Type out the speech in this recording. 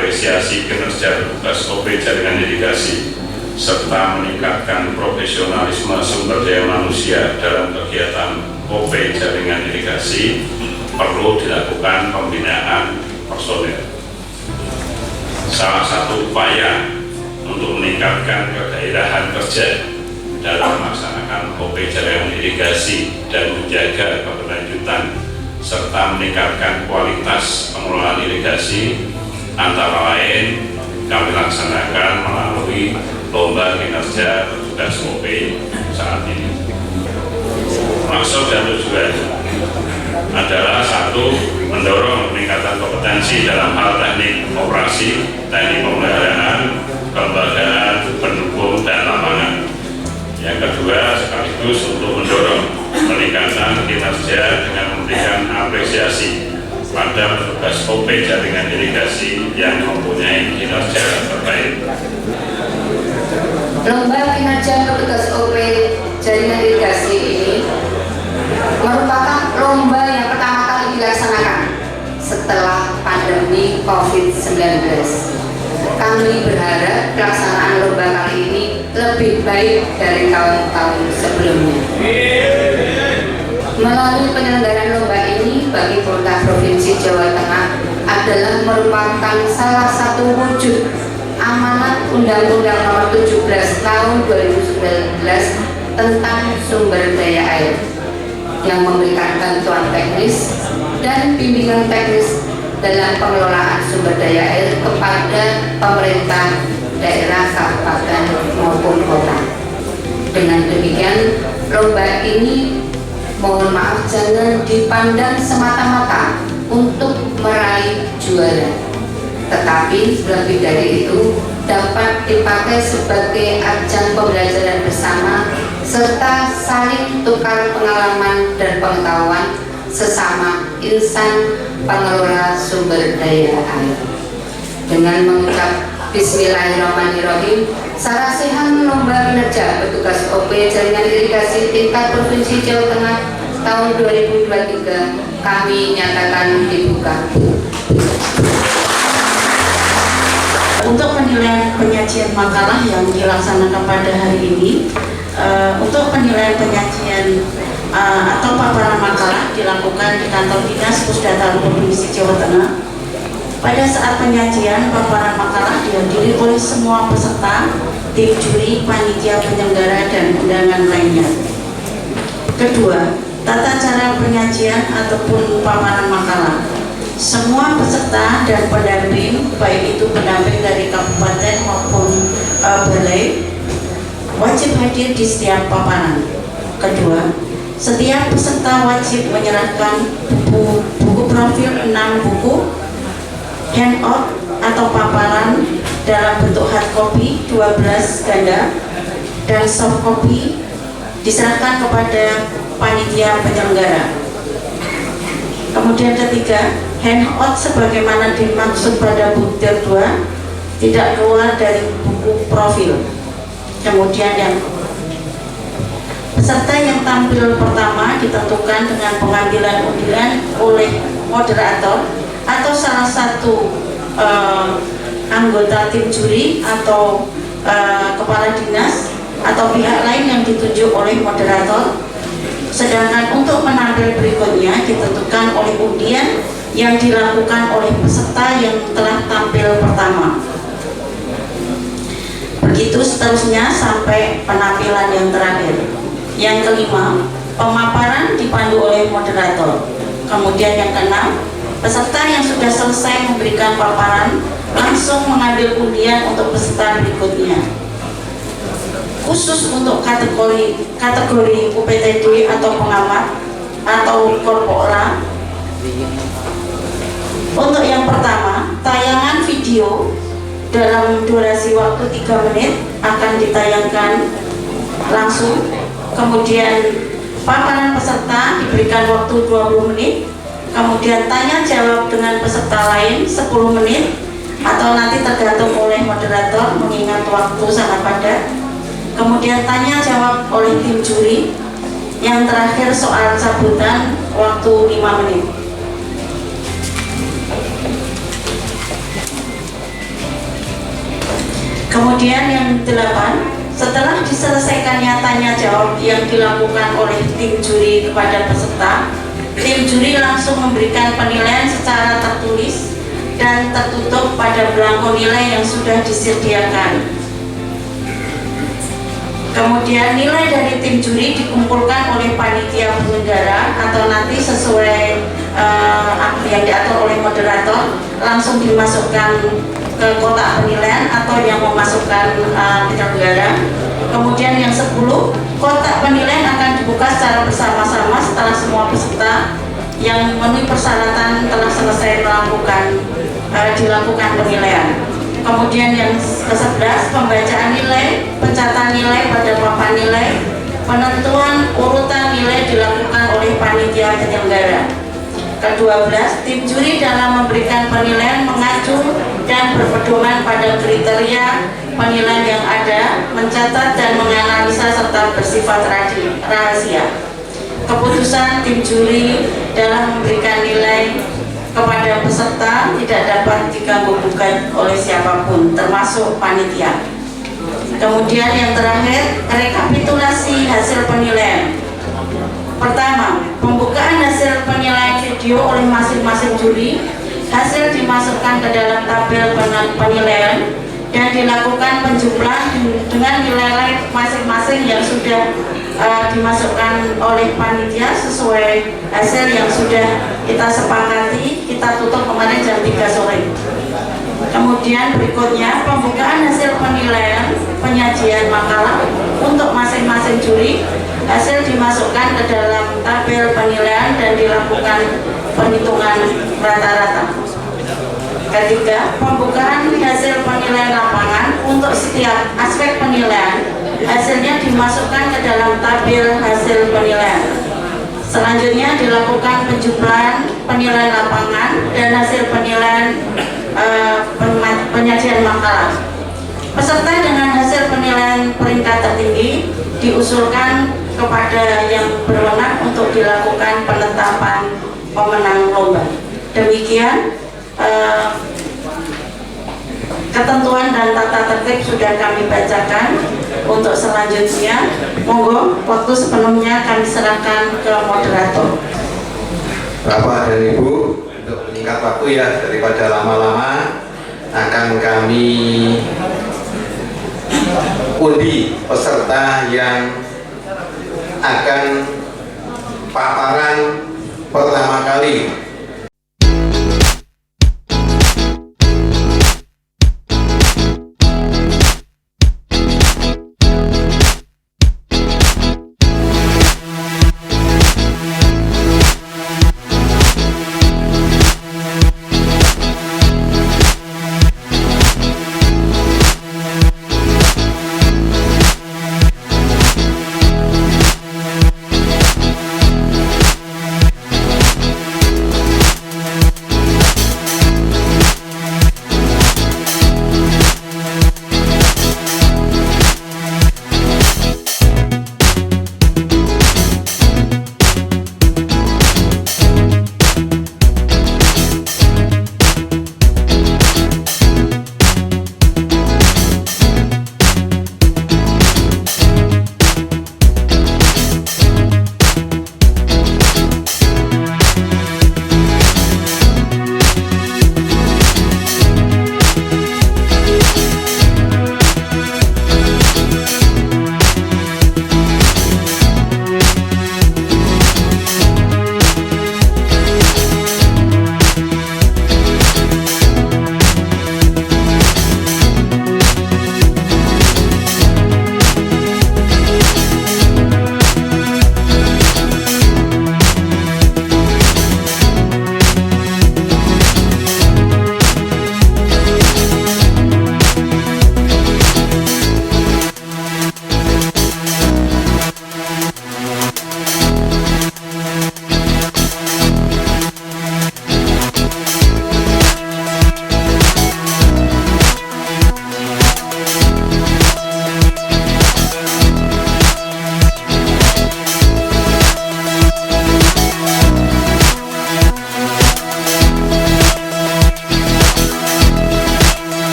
mengapresiasi kinerja petugas OP jaringan irigasi serta meningkatkan profesionalisme sumber daya manusia dalam kegiatan OP jaringan irigasi, perlu dilakukan pembinaan personil. Salah satu upaya untuk meningkatkan kegairahan kerja dalam melaksanakan OP jaringan irigasi dan menjaga keberlanjutan serta meningkatkan kualitas pengelolaan irigasi antara lain kami laksanakan melalui lomba kinerja petugas OP saat ini. Maksud dan tujuan adalah satu, mendorong peningkatan kompetensi dalam hal teknik operasi, teknik pemeliharaan, kelembagaan, pendukung, dan lapangan. Yang kedua, sekaligus untuk mendorong peningkatan kinerja dengan memberikan apresiasi pada petugas OP jaringan irigasi yang mempunyai kinerja terbaik. Lomba kinerja petugas OP jaringan irigasi ini merupakan lomba yang pertama kali dilaksanakan setelah pandemi COVID-19. Kami berharap pelaksanaan lomba kali ini lebih baik dari tahun-tahun sebelumnya. Melalui penyelenggaraan lomba ini bagi Polda Provinsi Jawa Tengah adalah merupakan salah satu wujud amanat Undang-Undang Nomor 17 Tahun 2019 tentang sumber daya air yang memberikan bantuan teknis dan bimbingan teknis dalam pengelolaan sumber daya air kepada pemerintah daerah, kabupaten maupun kota. Dengan demikian, lomba ini mohon maaf jangan dipandang semata-mata untuk meraih juara, tetapi lebih dari itu dapat dipakai sebagai ajang pembelajaran bersama serta saling tukar pengalaman dan pengetahuan sesama insan pengelola sumber daya air. Dengan mengucap Bismillahirrahmanirrahim, sarasihan lomba kinerja petugas OP jaringan irigasi tingkat Provinsi Jawa Tengah tahun 2023 kami nyatakan dibuka. Untuk penilaian penyajian makalah yang dilaksanakan pada hari ini, untuk penilaian penyajian atau paparan makalah dilakukan di kantor dinas Pusdata Provinsi Jawa Tengah. Pada saat penyajian paparan makalah dihadiri oleh semua peserta, tim juri, panitia penyelenggara, dan undangan lainnya. Kedua, tata cara penyajian ataupun paparan makalah. Semua peserta dan pendamping, baik itu pendamping dari kabupaten maupun balai, wajib hadir di setiap paparan. Kedua, setiap peserta wajib menyerahkan buku profil 6 buku, handout atau paparan dalam bentuk hard copy 12 ganda dan soft copy diserahkan kepada panitia penyelenggara. Kemudian ketiga, handout sebagaimana dimaksud pada butir 2 tidak keluar dari buku profil. Kemudian yang peserta yang tampil pertama ditentukan dengan pengambilan undian oleh moderator atau salah satu anggota tim juri atau kepala dinas atau pihak lain yang ditunjuk oleh moderator. Sedangkan untuk penampil berikutnya ditentukan oleh undian yang dilakukan oleh peserta yang telah tampil pertama. Begitu seterusnya sampai penampilan yang terakhir. Yang kelima, pemaparan dipandu oleh moderator. Kemudian yang keenam, peserta yang sudah selesai memberikan paparan langsung mengambil undian untuk peserta berikutnya. Khusus untuk kategori UPTD atau pengamat atau korporat, untuk yang pertama, tayangan video dalam durasi waktu 3 menit akan ditayangkan langsung. Kemudian paparan peserta diberikan waktu 20 menit. Kemudian tanya jawab dengan peserta lain 10 menit, atau nanti tergantung oleh moderator mengingat waktu sangat padat. Kemudian tanya jawab oleh tim juri. Yang terakhir soal sambutan waktu 5 menit. Kemudian yang 8, setelah diselesaikannya tanya jawab yang dilakukan oleh tim juri kepada peserta, tim juri langsung memberikan penilaian secara tertulis dan tertutup pada belangko nilai yang sudah disediakan. Kemudian nilai dari tim juri dikumpulkan oleh panitia penyelenggara atau nanti sesuai yang diatur oleh moderator langsung dimasukkan ke kotak penilaian atau yang memasukkan penyelenggara. Kemudian yang 10, kotak penilaian akan dibuka secara bersama-sama setelah semua peserta yang memenuhi persyaratan telah selesai dilakukan penilaian. Kemudian yang ke-11, pembacaan nilai, pencatatan nilai pada papan nilai, penentuan urutan nilai dilakukan oleh panitia penyelenggara. Ke-12, tim juri dalam memberikan penilaian mengacu dan berpedoman pada kriteria penilaian yang ada, mencatat dan menganalisa serta bersifat rahasia. Keputusan tim juri dalam memberikan nilai kepada peserta tidak dapat diganggu-gugat oleh siapapun, termasuk panitia. Kemudian yang terakhir, rekapitulasi hasil penilaian. Pertama, pembukaan hasil penilaian video oleh masing-masing juri. Hasil dimasukkan ke dalam tabel penilaian dan dilakukan penjumlahan dengan nilai masing-masing yang sudah dimasukkan oleh panitia sesuai hasil yang sudah kita sepakati. Kita tutup kemarin jam 3 sore. Kemudian berikutnya pembukaan hasil penilaian penyajian makalah untuk masing-masing juri. Hasil dimasukkan ke dalam tabel penilaian dan dilakukan perhitungan rata-rata. Ketiga, pembukaan hasil penilaian lapangan untuk setiap aspek penilaian. Hasilnya dimasukkan ke dalam tabel hasil penilaian. Selanjutnya dilakukan penjumlahan penilaian lapangan dan hasil penilaian penyajian makalah. Peserta dengan hasil penilaian peringkat tertinggi diusulkan kepada yang berwenang untuk dilakukan penetapan pemenang lomba. Demikian ketentuan dan tata tertib sudah kami bacakan. Untuk selanjutnya, monggo waktu sepenuhnya kami serahkan ke moderator. Bapak dan Ibu, untuk menyingkat waktu ya daripada lama-lama, akan kami undi peserta yang akan paparan pertama kali